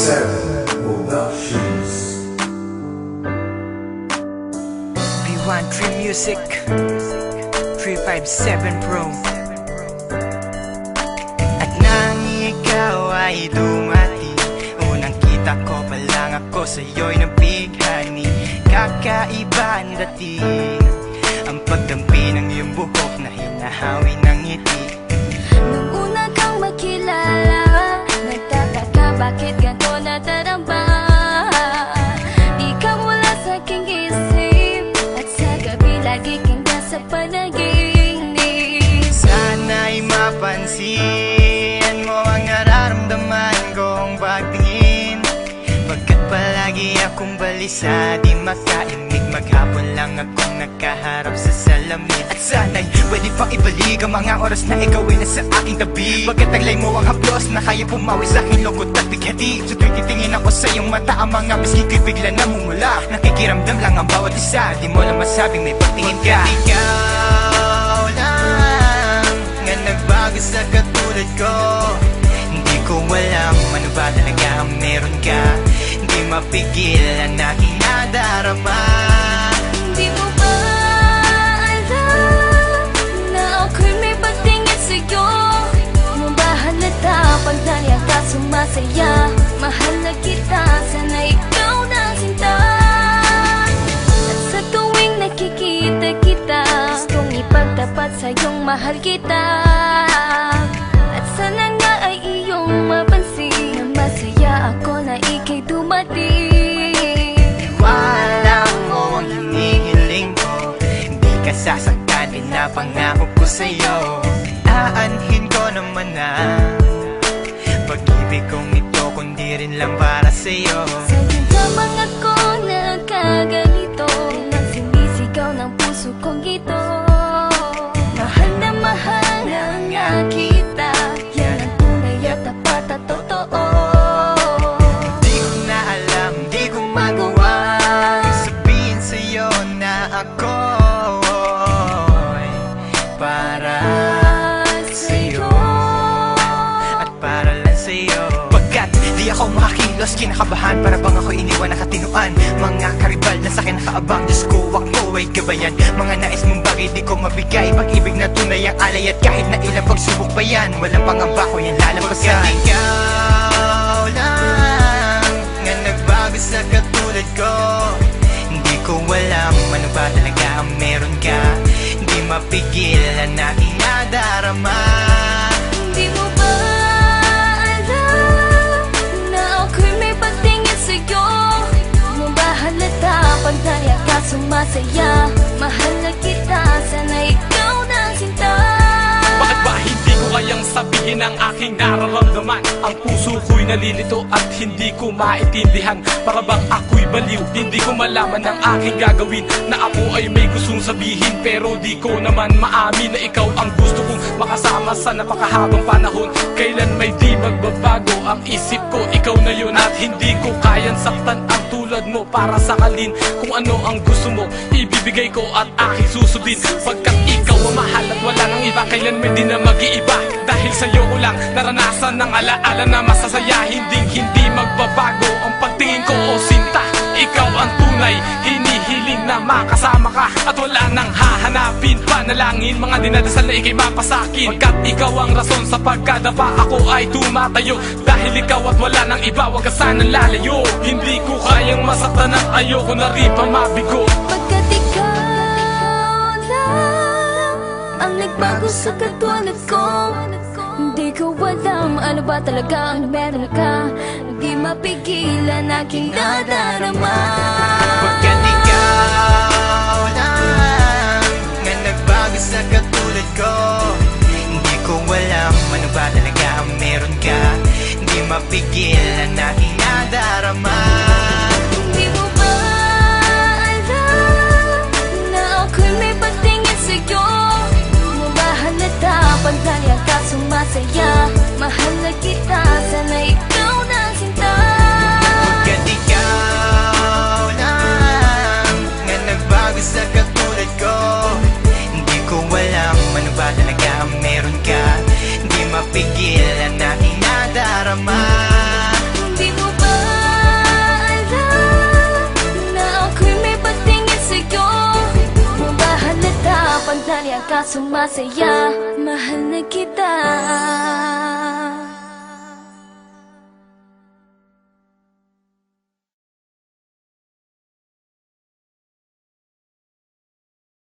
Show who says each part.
Speaker 1: 357 Productions.
Speaker 2: B13 Music 357 Pro. At nang ikaw ay dumating, unang kita ko pa lang ako sa'yo'y nabighani. Kakaiba ang dating, ang pagdampi ng iyong buhok na hinahawi ng ngiti.
Speaker 3: Nung una kang makilala, nagtataka bakit ganito nadarama. Di ka mula sa aking isip, at sa gabi lagi kang nasa panaginip.
Speaker 2: Sana'y mapansin mo ang nararamdaman kong pagtingin, pagkat palagi akong balisa, di makaimik. Maghapon lang akong nakaharap sa salamin. At sana'y pwede pang ibalik ang mga oras na ikaw ay nasa aking tabi, pagkat taglay mo ang haplos na kaya pumawi sa aking lungkot at bighati. So tuwing titingin ako sa iyong mata, ang mga miski ko'y bigla namumula. Nakikiramdam lang ang bawat isa, di mo lang masabing may pagtingin ka. Ikaw lang nga nagbago sa katulad ko. Hindi ko alam ano ba talaga ang meron ka. Hindi mapigil ang aking nadarama.
Speaker 3: Di mo ba alam na ako'y may pagtingin sa'yo? Di mo ba halata pag nariyan ka sumasaya? Mahal na kita, sana ikaw na sinta. At sa tuwing nakikita kita, gustong ipagtapat sa'yong mahal kita. At sana nga ay iyong mapansin na masaya ako na ika'y dumating.
Speaker 2: Wala mo ang hinihiling ko, hindi ka sasaktan, pinapangako ko sa'yo. Aanhin ko naman na pag-ibig kong ito, kundi rin lang para sa'yo.
Speaker 3: Sa'yo lamang ako nagkaganito, nang sinisigaw ng puso kong ito. Mahal na nga kita, yan ang tunay at tapat at totoo.
Speaker 2: Di ko na alam, di ko magawa sabihin sa'yo na ako'y para sa'yo at para lang sa'yo. Pagkat di ako makakilos, kinakabahan, para bang ako iniwan nakatinuan. Mga karibal na sa'kin nakaabang, Diyos ko ako ay gabayan. Mga nais mong bagay di ko mabigay, pag-ibig na tunay ang alay. At kahit na ilang pagsubok pa yan, walang pangamba ko yan lalampasan. Pagkat ikaw lang nga nagbago sa katulad ko, hindi ko alam ano ba talaga ang meron ka. Hindi mapigil ang aking nadarama.
Speaker 3: Di mo ba alam na ako'y may pagtingin sa'yo? Di mo ba halata pag nariyan ka sumasaya? Mahal na kita, sana ikaw na sinta.
Speaker 4: Bakit ba hindi ko kayang sabihin ang aking nararamdaman? Ang puso ko'y nalilito at hindi ko maintindihan. Para bang ako'y baliw, hindi ko malaman ang aking gagawin. Na ako ay may gustong sabihin, pero di ko naman maamin na ikaw ang gusto kong makasama sa napakahabang panahon. Kailan may di magbabago ang isip ko, ikaw na yun. At hindi ko kayang saktan ang tulad mo para sakalin. Kung ano ang gusto mo, ibibigay ko at aking susundin. Pagkat ikaw ang mahal at wala nang iba, kailan may di na mag-iiba. Dahil sa'yo ko lang naranasan ng alaala na masasaya. Hindi magbabago ang pagtingin ko, o sinta. Ikaw ang tunay, hinihiling na makasama ka. At wala nang hahanapin, panalangin, mga dinadasal na ikay mapasakin. Pagkat ikaw ang rason sa pagkadapa, ako ay tumatayo. Dahil ikaw at wala nang iba, wag ka sanang lalayo. Hindi ko kayang masaktan at ayoko na rin pa mabigo.
Speaker 3: Pagkat ikaw lang ang nagbago sa katulad ko, hindi ko alam ano ba talaga ang meron ka. Hindi mapigilan aking nadarama.
Speaker 2: Pagkat ikaw lang nga nagbago sa katulad ko, hindi ko alam ano ba talaga ang meron ka. Hindi mapigil ang aking nadarama.
Speaker 3: Di mo ba alam na ako'y may pagtingin sa'yo? Di mo ba halata pag nariyan ka sumasaya? Mahal na kita, sana ikaw na sinta.
Speaker 2: Pagkat ikaw lang nga nagbago sa katulad ko, hindi ko alam ano ba talaga ang meron ka. Hindi mapigil ang aking nadarama.
Speaker 3: Di mo ba ka sumasaya. Mahal na kita.